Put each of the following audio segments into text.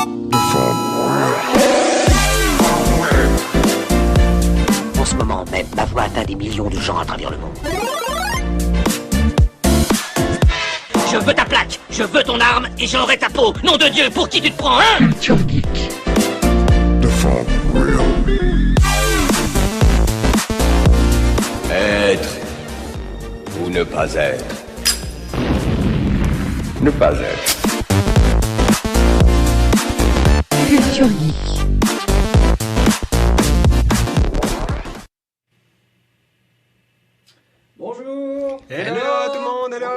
En ce moment même, ma voix atteint des millions de gens à travers le monde. Je veux ta plaque, je veux ton arme et j'aurai ta peau. Nom de Dieu, pour qui tu te prends, hein? Culture Geek. Être ou ne pas être. Ne pas être. Culture Geek. Bonjour. Hello tout le monde, hello.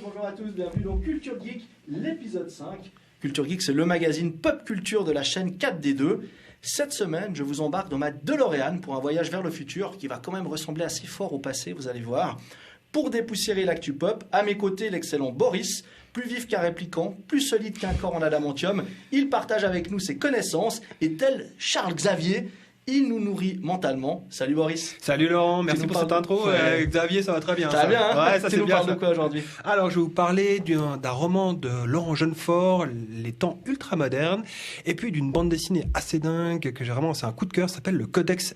Bonjour à tous, bienvenue dans Culture Geek, l'épisode 5. Culture Geek, c'est le magazine pop culture de la chaîne 4D2. Cette semaine, je vous embarque dans ma DeLorean pour un voyage vers le futur qui va quand même ressembler assez fort au passé, vous allez voir. Pour dépoussiérer l'actu pop, à mes côtés, l'excellent Boris, plus vif qu'un répliquant, plus solide qu'un corps en adamantium. Il partage avec nous ses connaissances et tel Charles Xavier, il nous nourrit mentalement. Salut Boris. Salut Laurent, merci pour cette intro. Ouais. Xavier, ça va très bien. Ça va bien, hein? Ouais, ça Tu c'est nous bien. parles Ça. de quoi aujourd'hui? Alors, je vais vous parler d'un roman de Laurent Jeunefort, Les temps ultramodernes, et puis d'une bande dessinée assez dingue que j'ai vraiment, c'est un coup de cœur, ça s'appelle Le Codex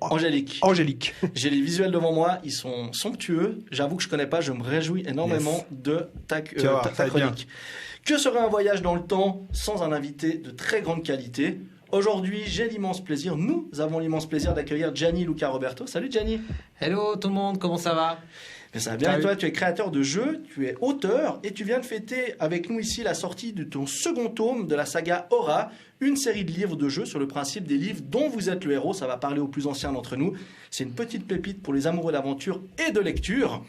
Angélique. Angélique. J'ai les visuels devant moi, ils sont somptueux. J'avoue que je connais pas, je me réjouis énormément de ta chronique. Que serait un voyage dans le temps sans un invité de très grande qualité? Aujourd'hui, j'ai l'immense plaisir, nous avons l'immense plaisir d'accueillir Gianni Luca Roberto. Salut Gianni. Hello tout le monde, comment ça va? Mais ça va bien. Salut. Et toi, tu es créateur de jeux, tu es auteur et tu viens de fêter avec nous ici la sortie de ton second tome de la saga Aura, une série de livres de jeux sur le principe des livres dont vous êtes le héros. Ça va parler aux plus anciens d'entre nous. C'est une petite pépite pour les amoureux d'aventure et de lecture.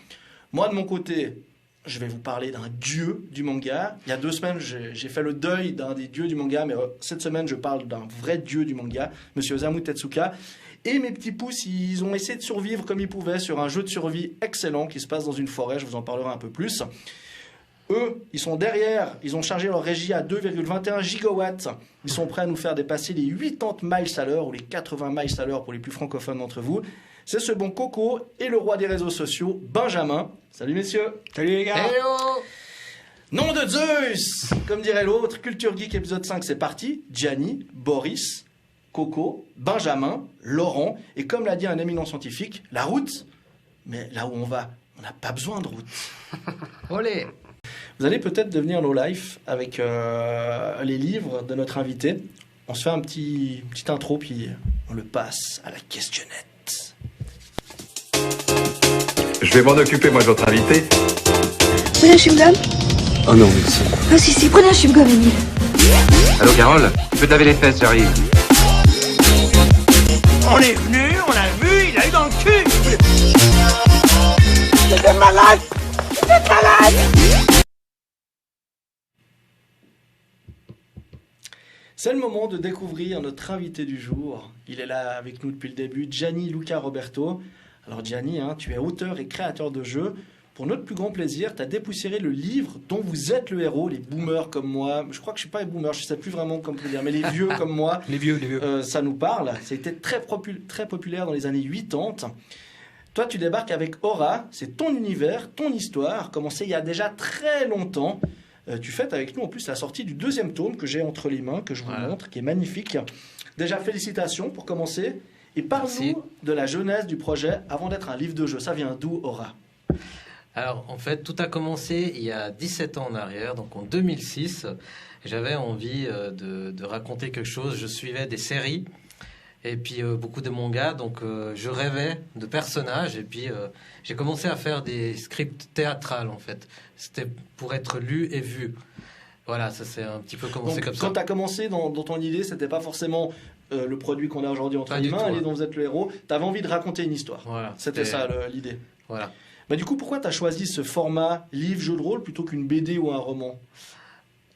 Moi, de mon côté, je vais vous parler d'un dieu du manga. Il y a 2 semaines, j'ai fait le deuil d'un des dieux du manga, mais cette semaine, je parle d'un vrai dieu du manga, Monsieur Osamu Tezuka. Et mes petits pouces, ils ont essayé de survivre comme ils pouvaient sur un jeu de survie excellent qui se passe dans une forêt, je vous en parlerai un peu plus. Eux, ils sont derrière, ils ont chargé leur régie à 2,21 gigawatts. Ils sont prêts à nous faire dépasser les 80 miles à l'heure ou les 80 miles à l'heure pour les plus francophones d'entre vous. C'est ce bon Coco et le roi des réseaux sociaux, Benjamin. Salut messieurs. Salut les gars. Hello! Nom de Zeus, comme dirait l'autre, Culture Geek épisode 5, c'est parti. Gianni, Boris, Coco, Benjamin, Laurent, et comme l'a dit un éminent scientifique, la route. Mais là où on va, on n'a pas besoin de route. Olé! Vous allez peut-être devenir low life avec les livres de notre invité. On se fait un petit intro, puis on le passe à la questionnette. Je vais m'en occuper, moi, de votre invité. Prenez un chewing-gum. Oh non, merci. Ah si, prenez un chewing-gum, Émile. Allô, Carole? Tu peux te laver les fesses, j'arrive. On est venu, on l'a vu, il a eu dans le cul. C'est le moment de découvrir notre invité du jour. Il est là avec nous depuis le début, Gianni Luca Roberto. Alors Gianni, tu es auteur et créateur de jeux. Pour notre plus grand plaisir, tu as dépoussiéré le livre dont vous êtes le héros, les boomers comme moi. Je crois que je ne suis pas un boomer, je ne sais plus vraiment comment dire, mais les vieux comme moi, Les vieux. ça nous parle. Ça a été très populaire dans les années 80. Toi, tu débarques avec Aura, c'est ton univers, ton histoire, commencé il y a déjà très longtemps. Tu fêtes avec nous en plus la sortie du 2e tome que j'ai entre les mains, que je vous montre, qui est magnifique. Déjà, félicitations pour commencer. Et parle-nous de la jeunesse du projet avant d'être un livre de jeu. Ça vient d'où, Aura? Alors en fait tout a commencé il y a 17 ans en arrière, donc en 2006. J'avais envie de raconter quelque chose, je suivais des séries et puis beaucoup de mangas, donc je rêvais de personnages et puis j'ai commencé à faire des scripts théâtrales en fait. C'était pour être lu et vu. Voilà, ça c'est un petit peu commencé Donc, comme ça. quand tu as commencé dans ton idée, c'était pas forcément le produit qu'on a aujourd'hui entre Pas les du mains, tout, et dont vous êtes le héros. Tu avais envie de raconter une histoire. Voilà, C'était ça l'idée. Voilà. Mais du coup, pourquoi tu as choisi ce format livre-jeu de rôle plutôt qu'une BD ou un roman?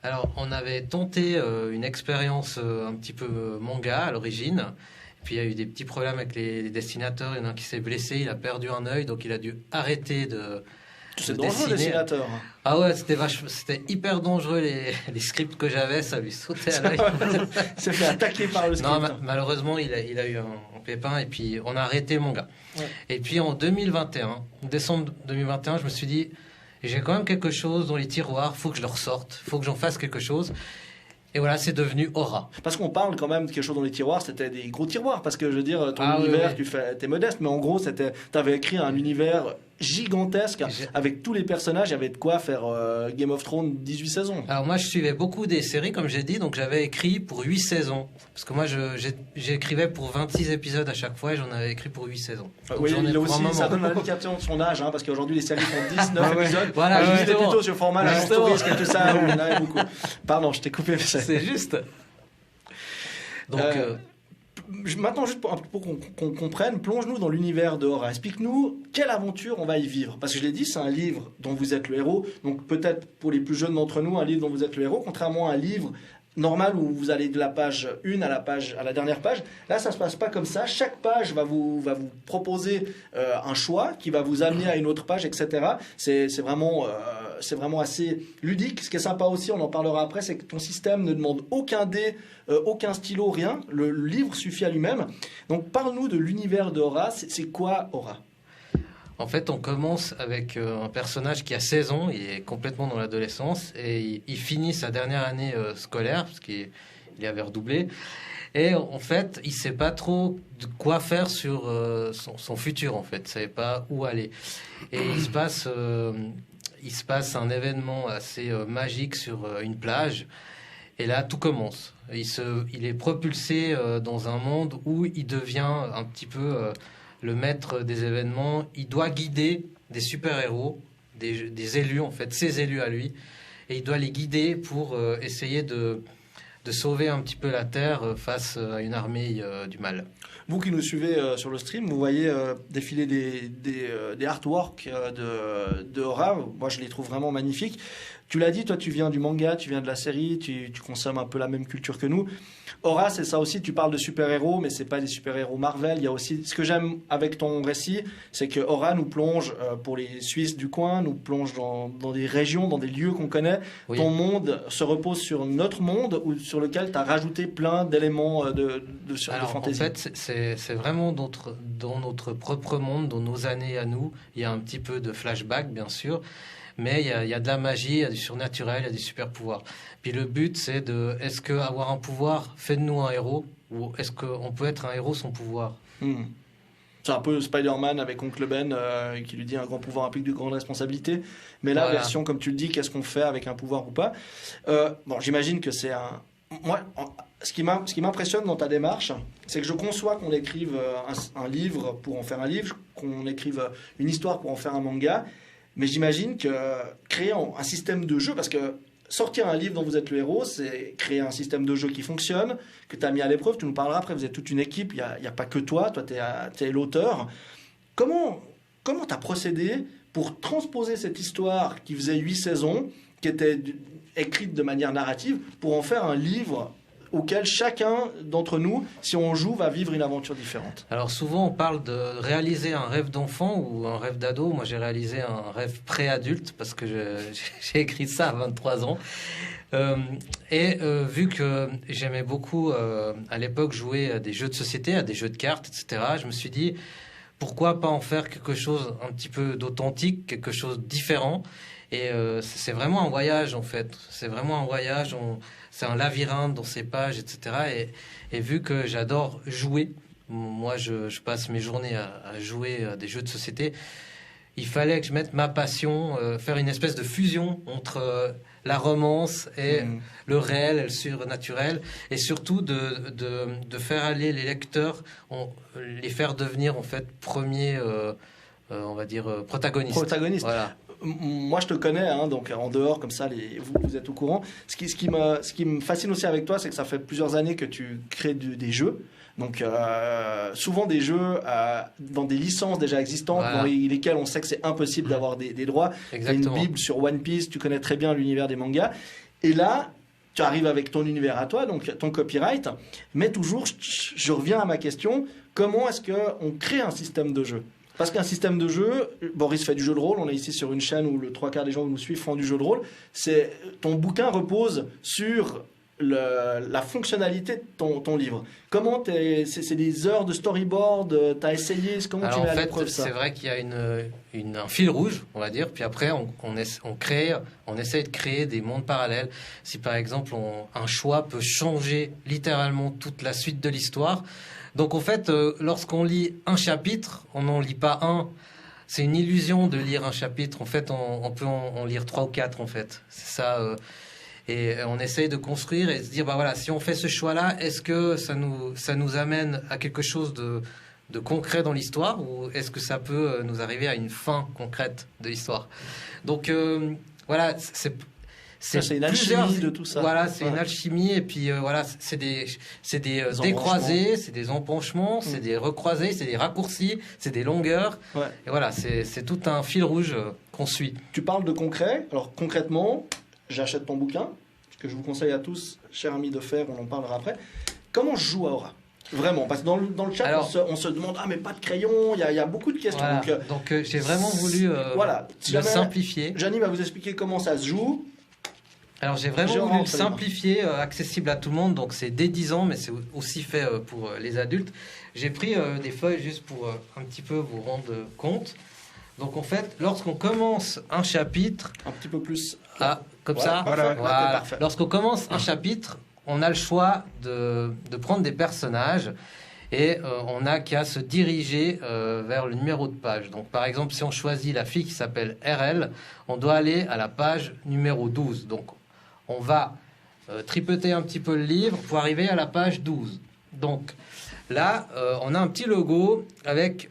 Alors, on avait tenté une expérience un petit peu manga à l'origine. Puis il y a eu des petits problèmes avec les dessinateurs. Il y en a un qui s'est blessé, il a perdu un œil, donc il a dû arrêter de C'est dangereux, le dessiner. dessinateur. Ah ouais, c'était hyper dangereux les scripts que j'avais, ça lui sautait à l'œil. Il s'est fait attaquer par le script. Non, malheureusement, il a eu un pépin et puis on a arrêté le manga. Ouais. Et puis en 2021, en décembre 2021, je me suis dit, j'ai quand même quelque chose dans les tiroirs, faut que je le ressorte, faut que j'en fasse quelque chose. Et voilà, c'est devenu Aura. Parce qu'on parle quand même de quelque chose dans les tiroirs, c'était des gros tiroirs, parce que je veux dire, ton Ah, oui, univers, oui. t'es modeste, mais en gros, t'avais écrit un univers gigantesque, avec tous les personnages, il y avait de quoi faire Game of Thrones 18 saisons. Alors moi, je suivais beaucoup des séries, comme j'ai dit, donc j'avais écrit pour 8 saisons. Parce que moi, j'écrivais pour 26 épisodes à chaque fois, et j'en avais écrit pour 8 saisons. Donc Oui, j'en ai il a pour un aussi, moment. ça donne l'indication de son âge, hein, parce qu'aujourd'hui, les séries font 19 Ah ouais. épisodes. Voilà, juste des justement. tutos sur format, l'agence Justement. touriste et tout ça, où il y en avait beaucoup. Pardon, je t'ai coupé, mais C'est juste. Donc, Maintenant, juste pour qu'on comprenne, plonge-nous dans l'univers de Aura. Explique-nous quelle aventure on va y vivre. Parce que je l'ai dit, c'est un livre dont vous êtes le héros. Donc peut-être pour les plus jeunes d'entre nous, un livre dont vous êtes le héros, contrairement à un livre normal où vous allez de la page 1 à la dernière page. Là, ça se passe pas comme ça. Chaque page va vous proposer un choix qui va vous amener à une autre page, etc. C'est vraiment assez ludique. Ce qui est sympa aussi, on en parlera après, c'est que ton système ne demande aucun dé, aucun stylo, rien. Le livre suffit à lui-même. Donc, parle-nous de l'univers d'Aura. C'est quoi Aura ? en fait, on commence avec un personnage qui a 16 ans, il est complètement dans l'adolescence, et il finit sa dernière année scolaire, parce qu'il avait redoublé. Et en fait, il ne sait pas trop de quoi faire sur son futur, en fait. Il ne savait pas où aller. Et il se passe un événement assez magique sur une plage. Et là, tout commence. Il est propulsé dans un monde où il devient un petit peu le maître des événements. Il doit guider des super-héros, des élus, en fait, ses élus à lui. Et il doit les guider pour essayer de sauver un petit peu la Terre face à une armée du mal. Vous qui nous suivez sur le stream, vous voyez défiler des artworks de Aura. Moi, je les trouve vraiment magnifiques. Tu l'as dit, toi, tu viens du manga, tu viens de la série, tu consommes un peu la même culture que nous. Aura, c'est ça aussi. Tu parles de super-héros, mais c'est pas des super-héros Marvel. Il y a aussi ce que j'aime avec ton récit, c'est que Aura nous plonge pour les Suisses du coin, nous plonge dans des régions, dans des lieux qu'on connaît. Oui. Ton monde se repose sur notre monde, ou sur lequel tu as rajouté plein d'éléments de fantasy. En fait, c'est vraiment dans notre propre monde, dans nos années à nous. Il y a un petit peu de flashback, bien sûr. Mais il y a de la magie, il y a du surnaturel, il y a des super pouvoirs. Puis le but, c'est est-ce qu'avoir un pouvoir fait de nous un héros, ou est-ce qu'on peut être un héros sans pouvoir? C'est un peu Spider-Man avec Oncle Ben qui lui dit un grand pouvoir implique de grandes responsabilités. Mais la version, comme tu le dis, qu'est-ce qu'on fait avec un pouvoir ou pas? Bon, j'imagine que c'est un... Moi, ce qui m'impressionne dans ta démarche, c'est que je conçois qu'on écrive un livre pour en faire un livre, qu'on écrive une histoire pour en faire un manga. Mais j'imagine que créer un système de jeu, parce que sortir un livre dont vous êtes le héros, c'est créer un système de jeu qui fonctionne, que tu as mis à l'épreuve, tu nous parleras après, vous êtes toute une équipe, il n'y a pas que toi tu es l'auteur. Comment tu as procédé pour transposer cette histoire qui faisait 8 saisons, qui était écrite de manière narrative, pour en faire un livre auquel chacun d'entre nous, si on joue, va vivre une aventure différente? Alors souvent, on parle de réaliser un rêve d'enfant ou un rêve d'ado. Moi, j'ai réalisé un rêve pré-adulte parce que j'ai écrit ça à 23 ans. Vu que j'aimais beaucoup, à l'époque, jouer à des jeux de société, à des jeux de cartes, etc., je me suis dit, pourquoi pas en faire quelque chose un petit peu d'authentique, quelque chose de différent. Et c'est vraiment un voyage, en fait. C'est vraiment un voyage. C'est un labyrinthe dans ces pages, etc. Et vu que j'adore jouer, moi, je passe mes journées à jouer à des jeux de société, il fallait que je mette ma passion, faire une espèce de fusion entre la romance et le réel, et le surnaturel, et surtout de faire aller les lecteurs, les faire devenir, en fait, premiers, on va dire, protagonistes. Voilà. Moi, je te connais, hein, donc en dehors, comme ça, vous êtes au courant. Ce qui me fascine aussi avec toi, c'est que ça fait plusieurs années que tu crées des jeux. Donc, souvent des jeux dans des licences déjà existantes, voilà, dans lesquelles on sait que c'est impossible d'avoir des droits. Tu as une Bible sur One Piece, tu connais très bien l'univers des mangas. Et là, tu arrives avec ton univers à toi, donc ton copyright. Mais toujours, je reviens à ma question, comment est-ce qu'on crée un système de jeu ? Parce qu'un système de jeu, Boris fait du jeu de rôle, on est ici sur une chaîne où le 3/4 des gens qui nous suivent font du jeu de rôle. Ton bouquin repose sur la fonctionnalité de ton livre. Comment c'est des heures de storyboard, t'as essayé, comment Alors, tu mets à en fait, l'épreuve ça? c'est vrai qu'il y a un fil rouge, on va dire, puis après on essaye de créer des mondes parallèles. Si par exemple un choix peut changer littéralement toute la suite de l'histoire. Donc en fait, lorsqu'on lit un chapitre, on n'en lit pas un. C'est une illusion de lire un chapitre. En fait, on peut en lire 3 ou 4 en fait. C'est ça. Et on essaye de construire et de se dire, bah voilà, si on fait ce choix-là, est-ce que ça nous amène à quelque chose de concret dans l'histoire, ou est-ce que ça peut nous arriver à une fin concrète de l'histoire? Donc voilà, c'est une alchimie de tout ça. Voilà, c'est une alchimie, et puis voilà, c'est des décroisés, c'est des empenchements, c'est des recroisés, c'est des raccourcis, c'est des longueurs. Ouais. Et voilà, c'est tout un fil rouge qu'on suit. Tu parles de concret. Alors concrètement, j'achète ton bouquin, que je vous conseille à tous, chers amis de faire, on en parlera après. Comment je joue à Aura? Vraiment, parce que dans le chat, alors, on se demande, ah mais pas de crayon, il y a beaucoup de questions. Voilà. Donc j'ai vraiment voulu voilà. le simplifier. Gianni va vous expliquer comment ça se joue. Alors j'ai vraiment voulu le simplifier, accessible à tout le monde, donc c'est dès 10 ans, mais c'est aussi fait pour les adultes. J'ai pris des feuilles juste pour un petit peu vous rendre compte. Donc en fait, lorsqu'on commence un chapitre... Un petit peu plus... comme voilà, ça. parfait, Voilà. parfait. Lorsqu'on commence un chapitre, on a le choix de prendre des personnages et on n'a qu'à se diriger vers le numéro de page. Donc par exemple, si on choisit la fille qui s'appelle RL, on doit aller à la page numéro 12. Donc on va tripoter un petit peu le livre pour arriver à la page 12. Donc là, on a un petit logo avec...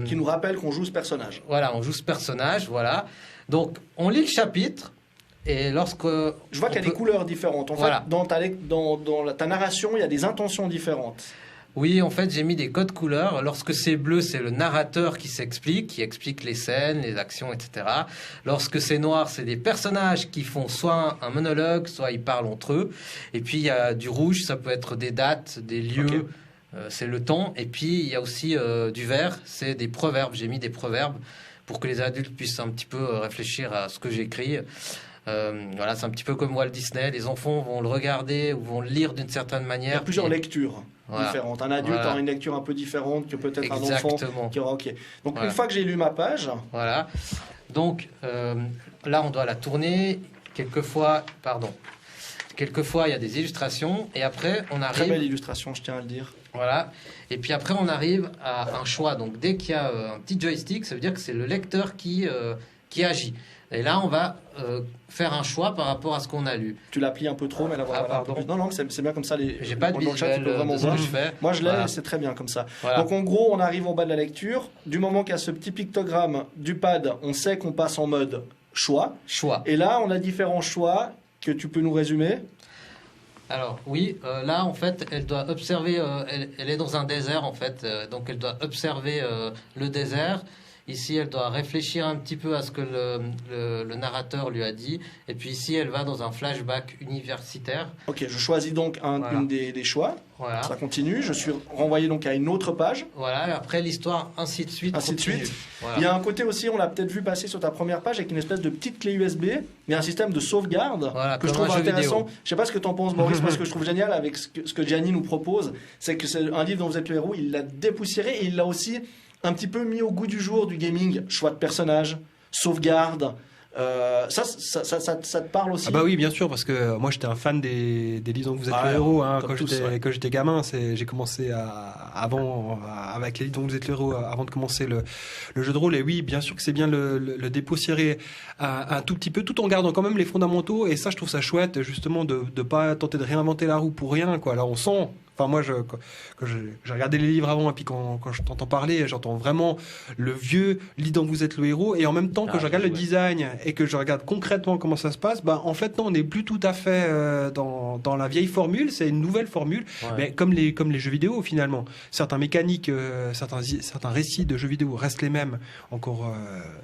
qui nous rappelle qu'on joue ce personnage. Voilà, on joue ce personnage, voilà. Donc, on lit le chapitre, et lorsque... Je vois qu'il y a des couleurs différentes. En fait, dans ta narration, il y a des intentions différentes. Oui, en fait, j'ai mis des codes couleurs. Lorsque c'est bleu, c'est le narrateur qui explique les scènes, les actions, etc. Lorsque c'est noir, c'est des personnages qui font soit un monologue, soit ils parlent entre eux. Et puis, il y a du rouge, ça peut être des dates, des lieux... Okay. C'est le temps, et puis il y a aussi du vert, c'est des proverbes. J'ai mis des proverbes pour que les adultes puissent un petit peu réfléchir à ce que j'écris. Voilà, c'est un petit peu comme Walt Disney. Les enfants vont le regarder ou vont le lire d'une certaine manière. Il y a plusieurs lectures différentes. Un adulte aura une lecture un peu différente que peut-être un enfant qui aura. Okay. Donc une fois que j'ai lu ma page. Voilà. Donc là, on doit la tourner. Quelquefois, il y a des illustrations, et après on arrive... Très belle illustration, je tiens à le dire. Voilà. Et puis après, on arrive à un choix. Donc dès qu'il y a un petit joystick, ça veut dire que c'est le lecteur qui agit. Et là, on va faire un choix par rapport à ce qu'on a lu. Tu l'as plié un peu trop, mais là, voilà. Pardon. Non, c'est bien comme ça. J'ai pas de visuel de ce que je fais. Moi, je l'ai, c'est très bien comme ça. Voilà. Donc en gros, on arrive au bas de la lecture. Du moment qu'il y a ce petit pictogramme du pad, on sait qu'on passe en mode choix. Et là, on a différents choix que tu peux nous résumer. Alors oui, là en fait, elle doit observer, elle est dans un désert en fait, donc elle doit observer le désert. Ici, elle doit réfléchir un petit peu à ce que le narrateur lui a dit. Et puis ici, elle va dans un flashback universitaire. Ok, je choisis donc une des choix. Voilà. Ça continue. Je suis renvoyé donc à une autre page. Voilà, et après l'histoire, ainsi de suite. Ainsi continue. De suite. Voilà. Il y a un côté aussi, on l'a peut-être vu passer sur ta première page, avec une espèce de petite clé USB. Il y a un système de sauvegarde que je trouve intéressant. Je ne sais pas ce que tu en penses, Maurice, parce que je trouve génial avec ce que Gianni nous propose. C'est que c'est un livre dont vous êtes le héros. Il l'a dépoussiéré et il l'a aussi un petit peu mis au goût du jour du gaming. Choix de personnage, sauvegarde. Ça te parle aussi? Ah bah oui, bien sûr, parce que moi j'étais un fan des livres dont vous êtes le héros. Quand j'étais gamin, j'ai commencé avec les livres dont vous êtes le héros avant de commencer le jeu de rôle. Et oui, bien sûr que c'est bien le dépoussiérer un tout petit peu, tout en gardant quand même les fondamentaux. Et ça, je trouve ça chouette, justement, de pas tenter de réinventer la roue pour rien, quoi. Alors on sent... Enfin, moi, quand j'ai regardé les livres avant, et puis quand je t'entends parler, j'entends vraiment le vieux lit dont vous êtes le héros. Et en même temps, quand je regarde le design et que je regarde concrètement comment ça se passe, en fait, non, on n'est plus tout à fait dans la vieille formule. C'est une nouvelle formule, mais comme les jeux vidéo, finalement. Certains mécaniques, certains récits de jeux vidéo restent les mêmes encore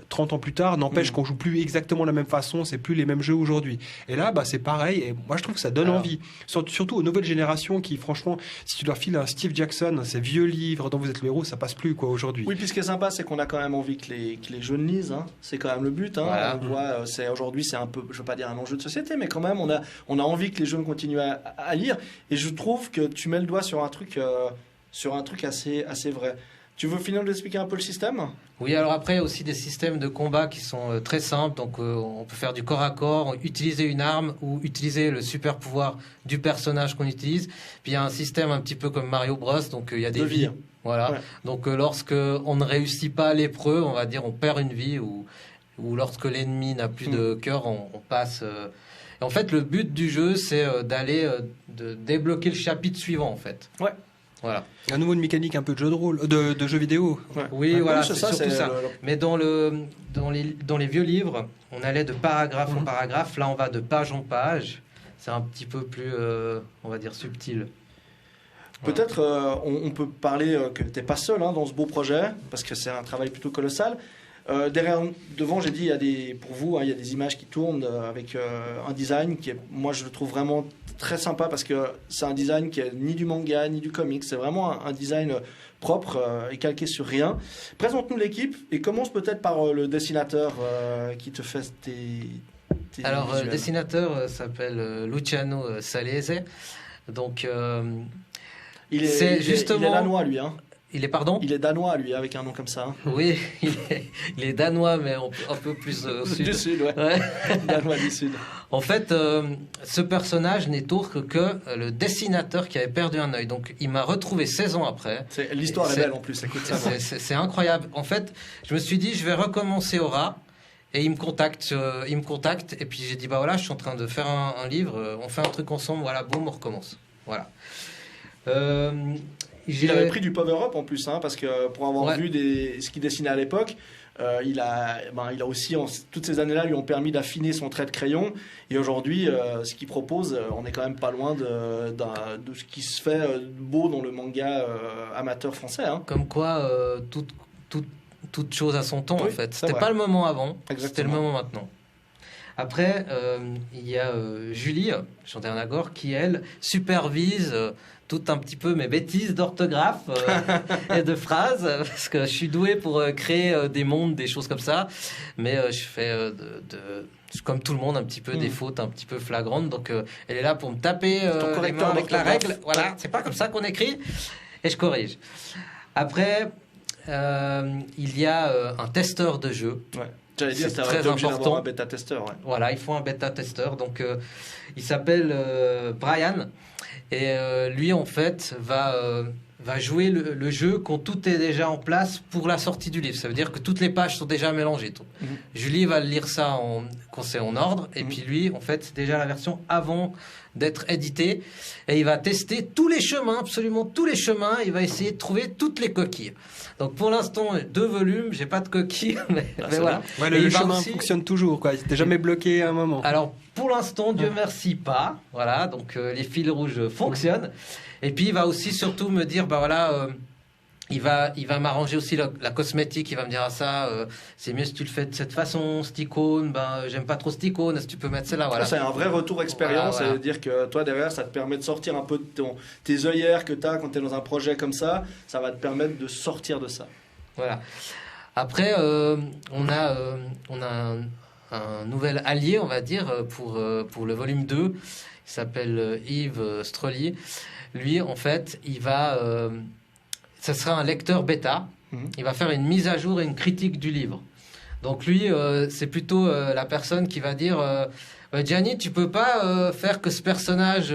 30 ans plus tard. N'empêche qu'on joue plus exactement de la même façon. C'est plus les mêmes jeux aujourd'hui. Et là, c'est pareil. Et moi, je trouve que ça donne envie. Surtout aux nouvelles générations qui, franchement, si tu leur files un Steve Jackson, ces vieux livres dont vous êtes le héros, ça passe plus quoi aujourd'hui. Oui, puis ce qui est sympa, c'est qu'on a quand même envie que les jeunes lisent. Hein. C'est quand même le but. Hein. Voilà. On voit, aujourd'hui, c'est un peu, je veux pas dire un enjeu de société, mais quand même, on a envie que les jeunes continuent à lire. Et je trouve que tu mets le doigt sur un truc assez vrai. Tu veux finir d'expliquer un peu le système ? Oui, alors après, il y a aussi des systèmes de combat qui sont très simples. Donc, on peut faire du corps à corps, utiliser une arme ou utiliser le super pouvoir du personnage qu'on utilise. Puis, il y a un système un petit peu comme Mario Bros. Donc, il y a des vies. Voilà. Ouais. Donc, lorsque on ne réussit pas l'épreuve, on va dire, on perd une vie ou lorsque l'ennemi n'a plus de cœur, on passe. Et en fait, le but du jeu, c'est de débloquer le chapitre suivant, en fait. Ouais. Voilà. Un nouveau mécanique un peu de jeu de rôle, de jeu vidéo. Ouais. Oui, voilà, c'est surtout ça. Mais dans les vieux livres, on allait de paragraphe en paragraphe. Là, on va de page en page. C'est un petit peu plus, on va dire, subtil. Peut-être on peut parler que tu n'es pas seul dans ce beau projet, parce que c'est un travail plutôt colossal. Devant, j'ai dit, pour vous, il y a des images qui tournent avec un design qui est, moi, je le trouve vraiment très sympa parce que c'est un design qui est ni du manga ni du comics. C'est vraiment un design propre et calqué sur rien. Présente-nous l'équipe et commence peut-être par le dessinateur qui te fait tes Alors, visuels. Le dessinateur s'appelle Luciano Salese. Donc, il est danois, lui. Il est, pardon ? Il est danois, lui, avec un nom comme ça. Oui, il est danois, mais un peu plus au sud. Du sud, ouais. Danois du sud. En fait, ce personnage n'est autre que le dessinateur qui avait perdu un œil. Donc, il m'a retrouvé 16 ans après. L'histoire est belle, en plus. C'est incroyable. En fait, je me suis dit, je vais recommencer Aura. Et il me contacte. Et puis, j'ai dit, bah voilà, je suis en train de faire un livre. On fait un truc ensemble. Voilà, boum, on recommence. Voilà. Il avait pris du power-up en plus, parce que pour avoir vu ce qu'il dessinait à l'époque, il a aussi, toutes ces années-là, lui ont permis d'affiner son trait de crayon. Et aujourd'hui, ce qu'il propose, on n'est quand même pas loin de ce qui se fait beau dans le manga amateur français. Comme quoi, toute chose à son temps, en fait. C'était vrai. Pas le moment avant, Exactement. C'était le moment maintenant. Après, il y a Julie Chandernagor qui, elle, supervise tout un petit peu mes bêtises d'orthographe et de phrases, parce que je suis doué pour créer des mondes, des choses comme ça, mais je fais comme tout le monde un petit peu des fautes un petit peu flagrantes, donc elle est là pour me taper les mains avec la règle. Voilà, c'est pas comme ça qu'on écrit, et je corrige. Après, il y a un testeur de jeu. Ouais. J'allais dire, c'est très important. Un bêta-testeur. Ouais. Voilà, il faut un bêta-testeur. Donc, il s'appelle Brian. Et lui, en fait, va jouer le jeu quand tout est déjà en place pour la sortie du livre. Ça veut dire que toutes les pages sont déjà mélangées. Julie va lire ça quand c'est en ordre. Et puis lui, en fait, c'est déjà la version avant d'être édité. Et il va tester tous les chemins, absolument tous les chemins. Il va essayer de trouver toutes les coquilles. Donc pour l'instant, 2 volumes, j'ai pas de coquilles, mais voilà. Ouais, le chemin fonctionne toujours, quoi. Il n'était jamais bloqué à un moment. Alors pour l'instant, Dieu merci pas. Voilà, donc les fils rouges fonctionnent. Et puis il va aussi surtout me dire, bah voilà, il va m'arranger aussi la cosmétique. Il va me dire c'est mieux si tu le fais de cette façon, cette icône. J'aime pas trop cette icône. Est-ce que tu peux mettre celle-là, voilà. C'est un vrai retour expérience. Voilà. Ça veut dire que toi derrière, ça te permet de sortir un peu de tes œillères que tu as quand tu es dans un projet comme ça. Ça va te permettre de sortir de ça. Voilà. Après, on a un nouvel allié, on va dire, pour le volume 2. Il s'appelle Yves Strolli. Lui, en fait, ça sera un lecteur bêta. Il va faire une mise à jour et une critique du livre. Donc lui, c'est plutôt la personne qui va dire Gianni, tu peux pas faire que ce personnage,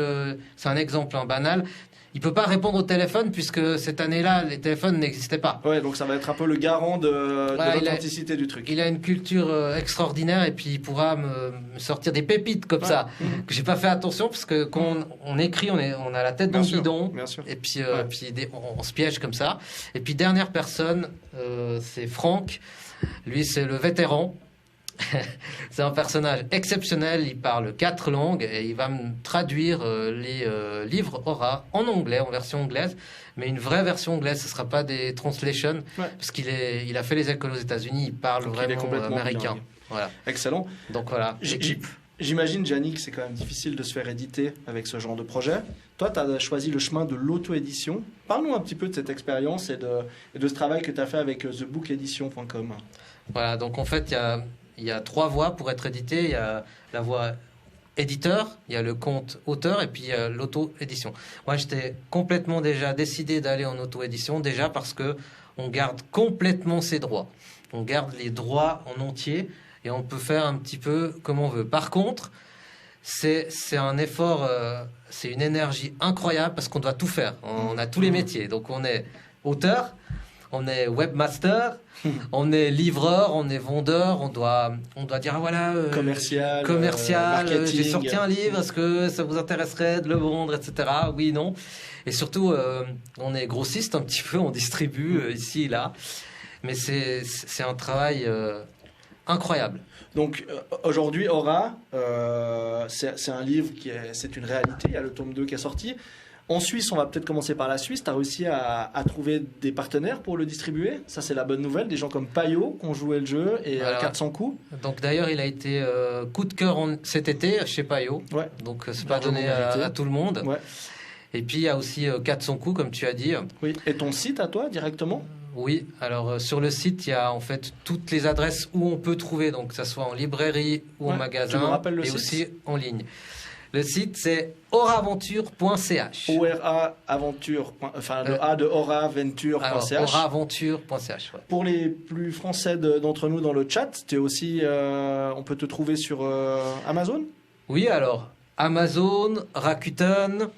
c'est un exemple banal, il peut pas répondre au téléphone puisque cette année-là, les téléphones n'existaient pas. Ouais, donc ça va être un peu le garant de l'authenticité du truc. Il a une culture extraordinaire et puis il pourra me sortir des pépites comme ça que j'ai pas fait attention parce que quand on écrit, on a la tête dans le guidon et puis, on se piège comme ça. Et puis dernière personne, c'est Franck. Lui, c'est le vétéran. C'est un personnage exceptionnel, il parle 4 langues et il va me traduire les livres Aura en anglais, en version anglaise, mais une vraie version anglaise, ce ne sera pas des translations, parce qu'il a fait les écoles aux États-Unis, il parle donc vraiment américain. Voilà. Excellent. Donc voilà, J'imagine, Gianni, que c'est quand même difficile de se faire éditer avec ce genre de projet. Toi, tu as choisi le chemin de l'auto-édition. Parle-nous un petit peu de cette expérience et de ce travail que tu as fait avec thebookedition.com. Voilà, donc en fait, il y a 3 voies pour être édité. Il y a la voie éditeur, il y a le compte auteur et puis il y a l'auto-édition. Moi, j'étais complètement déjà décidé d'aller en auto-édition, déjà parce que on garde complètement ses droits. On garde les droits en entier et on peut faire un petit peu comme on veut. Par contre, c'est un effort, c'est une énergie incroyable parce qu'on doit tout faire. On a tous les métiers. Donc on est auteur, on est webmaster, on est livreur, on est vendeur, on doit dire voilà commercial, j'ai sorti un livre, est-ce que ça vous intéresserait de le vendre, etc. Oui, non. Et surtout, on est grossiste un petit peu, on distribue ici et là. Mais c'est un travail incroyable. Donc aujourd'hui, Aura, c'est un livre c'est une réalité. Il y a le tome 2 qui est sorti. En Suisse, on va peut-être commencer par la Suisse. Tu as réussi à trouver des partenaires pour le distribuer. Ça, c'est la bonne nouvelle. Des gens comme Payot qui ont joué le jeu et 400 coups. Donc d'ailleurs, il a été coup de cœur cet été chez Payot. Ouais. Donc c'est pas donné à tout le monde. Ouais. Et puis il y a aussi 400 coups, comme tu as dit. Oui. Et ton site à toi directement ? Oui, alors sur le site, il y a en fait toutes les adresses où on peut trouver, donc que ce soit en librairie ou en magasin, tu me rappelles le et site aussi en ligne. Le site, c'est auraventure.ch. ORA Aventure, enfin le A de Aura Venture.ch. Auraventure.ch. Ouais. Pour les plus français d'entre nous dans le chat, tu es aussi, on peut te trouver sur Amazon ? Oui, alors Amazon, Rakuten,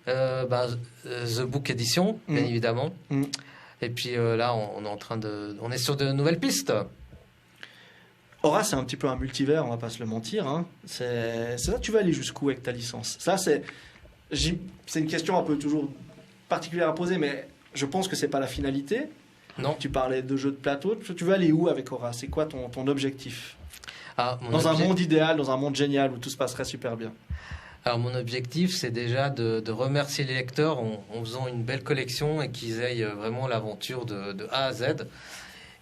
The Book Edition, bien évidemment. Et puis là, on est sur de nouvelles pistes. Aura, c'est un petit peu un multivers, on va pas se le mentir. Hein. C'est ça, tu vas aller jusqu'où avec ta licence ? Ça, c'est une question un peu toujours particulière à poser, mais je pense que c'est pas la finalité. Non. Tu parlais de jeux de plateau. Tu veux aller où avec Aura ? C'est quoi ton objectif ? Dans un monde idéal, dans un monde génial où tout se passerait super bien. Alors mon objectif, c'est déjà de remercier les lecteurs en faisant une belle collection et qu'ils aient vraiment l'aventure de A à Z.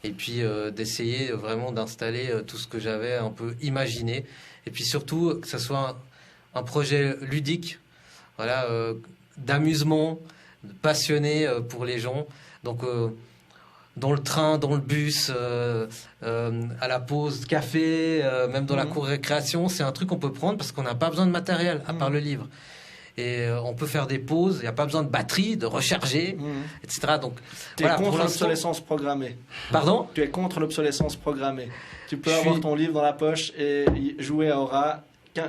Et puis d'essayer vraiment d'installer tout ce que j'avais un peu imaginé. Et puis surtout que ce soit un projet ludique, voilà, d'amusement, passionné pour les gens. Donc dans le train, dans le bus, à la pause café, même dans la cour récréation, c'est un truc qu'on peut prendre parce qu'on n'a pas besoin de matériel à part le livre. Et on peut faire des pauses, il n'y a pas besoin de batterie, de recharger, etc. Donc, tu es contre l'obsolescence programmée. Pardon ? Tu es contre l'obsolescence programmée. Tu peux avoir ton livre dans la poche et jouer à Aura,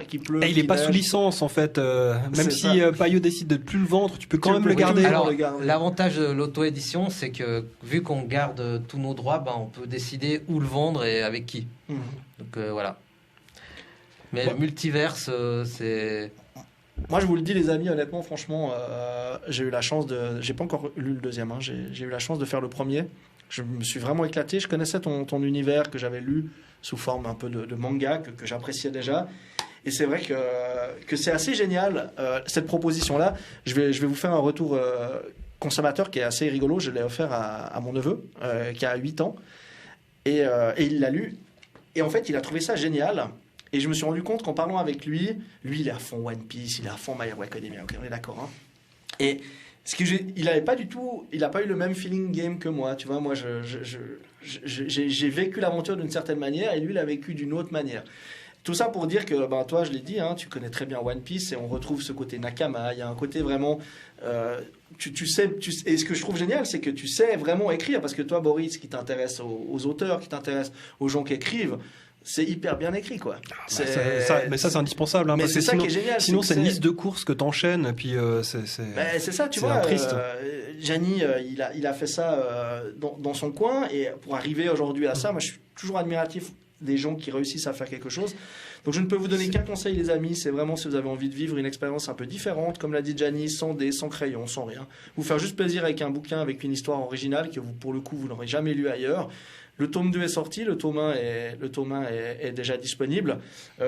qu'il pleut. Et il n'est pas sous licence en fait. Même si Payot décide de ne plus le vendre, tu peux quand même le garder. Alors, l'avantage de l'auto-édition, c'est que vu qu'on garde tous nos droits, on peut décider où le vendre et avec qui. Donc voilà. Mais le multiverse, c'est... Moi, je vous le dis, les amis, honnêtement, franchement, j'ai eu la chance de... J'ai pas encore lu le deuxième, hein, j'ai eu la chance de faire le premier. Je me suis vraiment éclaté. Je connaissais ton univers que j'avais lu sous forme un peu de manga, que j'appréciais déjà. Et c'est vrai que c'est assez génial, cette proposition-là. Je vais vous faire un retour consommateur qui est assez rigolo. Je l'ai offert à mon neveu, qui a 8 ans. Et il l'a lu. Et en fait, il a trouvé ça génial. Et je me suis rendu compte qu'en parlant avec lui, il est à fond One Piece, il est à fond My Hero Academia, ok, on est d'accord. Hein. Et il n'a pas eu le même feeling game que moi. Tu vois, moi, j'ai vécu l'aventure d'une certaine manière et lui, il a vécu d'une autre manière. Tout ça pour dire que, toi, je l'ai dit, hein, tu connais très bien One Piece et on retrouve ce côté Nakama. Il y a un côté vraiment... tu sais, et ce que je trouve génial, c'est que tu sais vraiment écrire. Parce que toi, Boris, qui t'intéresse aux auteurs, qui t'intéresse aux gens qui écrivent, c'est hyper bien écrit, quoi. Mais ça, c'est indispensable. Hein, mais parce c'est que ça sinon, qui est génial. Sinon, c'est une liste de courses que t'enchaînes. Puis c'est ça, tu vois. Gianni, il a fait ça dans son coin. Et pour arriver aujourd'hui à ça, moi, je suis toujours admiratif des gens qui réussissent à faire quelque chose. Donc, je ne peux vous donner qu'un conseil, les amis. C'est vraiment si vous avez envie de vivre une expérience un peu différente, comme l'a dit Gianni, sans dés, sans crayon, sans rien. Vous faire juste plaisir avec un bouquin, avec une histoire originale que vous, pour le coup, vous n'aurez jamais lu ailleurs. Le tome 2 est sorti, le tome 1 est déjà disponible.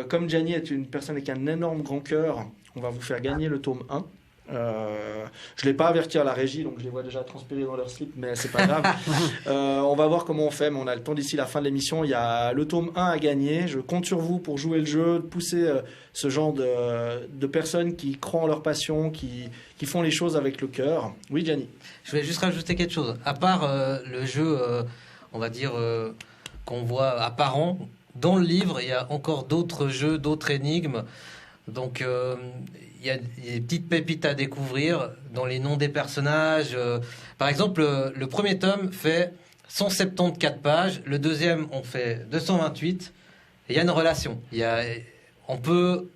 Comme Gianni est une personne avec un énorme grand cœur, on va vous faire gagner le tome 1. Je l'ai pas averti à la régie, donc je les vois déjà transpirer dans leur slip, mais c'est pas grave. On va voir comment on fait, mais on a le temps d'ici la fin de l'émission. Il y a le tome 1 à gagner. Je compte sur vous pour jouer le jeu, de pousser ce genre de personnes qui croient en leur passion, qui font les choses avec le cœur. Oui, Gianni. Je voulais juste rajouter quelque chose. À part le jeu, on va dire, qu'on voit apparent, dans le livre, il y a encore d'autres jeux, d'autres énigmes. Donc, il y a des petites pépites à découvrir dans les noms des personnages. Par exemple, le premier tome fait 174 pages. Le deuxième, on fait 228. Et il y a une relation. On peut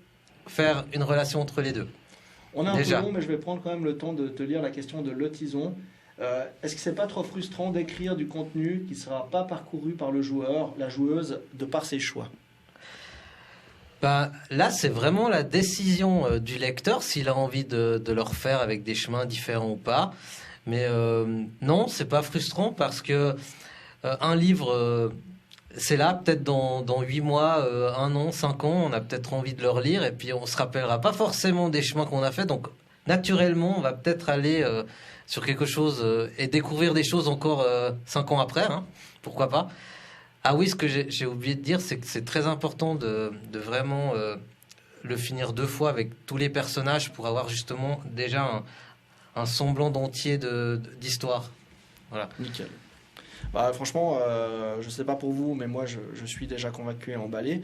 faire une relation entre les deux. On a un peu long, mais je vais prendre quand même le temps de te lire la question de Le Tison. Est-ce que c'est pas trop frustrant d'écrire du contenu qui ne sera pas parcouru par le joueur, la joueuse, de par ses choix? Là, c'est vraiment la décision du lecteur s'il a envie de le refaire avec des chemins différents ou pas. Mais non, c'est pas frustrant parce que un livre, c'est là, peut-être dans 8 mois, 1 an, 5 ans, on a peut-être envie de le relire et puis on se rappellera pas forcément des chemins qu'on a fait. Donc, naturellement, on va peut-être aller sur quelque chose et découvrir des choses encore 5 ans après. Hein, pourquoi pas? Ah oui, ce que j'ai oublié de dire, c'est que c'est très important de vraiment le finir 2 fois avec tous les personnages pour avoir justement déjà un semblant d'entier d'histoire. Voilà. Nickel. Franchement, je sais pas pour vous, mais moi je suis déjà convaincu et emballé.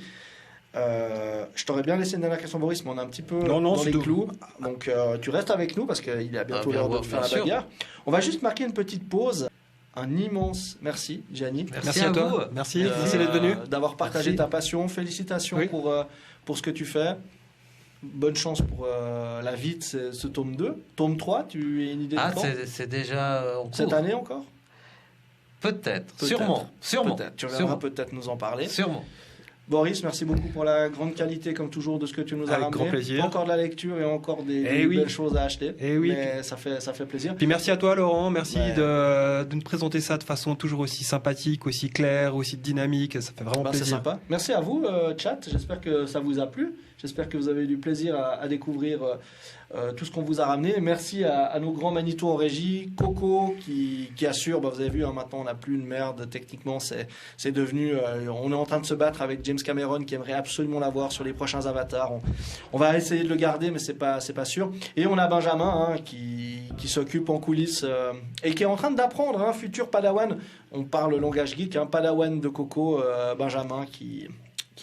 Je t'aurais bien laissé une dernière question, Boris, mais on est un petit peu dans les clous. Donc tu restes avec nous parce qu'il est bientôt l'heure de faire la bagarre. On va juste marquer une petite pause. Un immense merci, Gianni. Merci à toi. Merci d'être venu. D'avoir partagé ta passion. Félicitations pour ce que tu fais. Bonne chance pour la vie de ce tome 2. Tome 3, tu as une idée de quand? C'est déjà en cours. Cette année encore? Peut-être. Sûrement. Peut-être. Tu reviendras peut-être nous en parler. Sûrement. Boris, merci beaucoup pour la grande qualité, comme toujours, de ce que tu nous as ramené. Avec grand plaisir. Encore de la lecture et encore des belles choses à acheter. Mais ça fait plaisir. Puis merci à toi, Laurent. Merci de nous présenter ça de façon toujours aussi sympathique, aussi claire, aussi dynamique. Ça fait vraiment plaisir. C'est sympa. Merci à vous, chat. J'espère que ça vous a plu. J'espère que vous avez eu du plaisir à découvrir tout ce qu'on vous a ramené. Merci à nos grands Manitou en régie, Coco qui assure. Vous avez vu, maintenant on n'a plus une merde. Techniquement, c'est devenu. On est en train de se battre avec James Cameron qui aimerait absolument l'avoir sur les prochains avatars. On va essayer de le garder, mais c'est pas sûr. Et on a Benjamin qui s'occupe en coulisses et qui est en train d'apprendre, futur Padawan. On parle langage geek, Padawan de Coco, Benjamin qui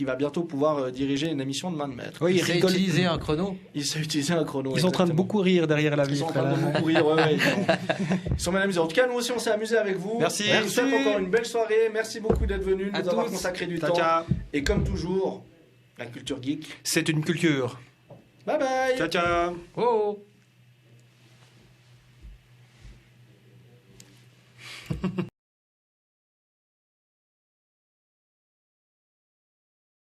va bientôt pouvoir diriger une émission de main de maître. Oui, il sait utiliser un chrono. Il sait utiliser un chrono. Ils sont en train de beaucoup rire derrière la vitre. Ils sont en train de beaucoup rire, Ils sont bien amusés. En tout cas, nous aussi, on s'est amusé avec vous. Merci. Je vous souhaite encore une belle soirée. Merci beaucoup d'être venus, de nous avoir consacré du temps. Et comme toujours, la culture geek, c'est une culture. Bye bye. Ciao, ciao. Oh.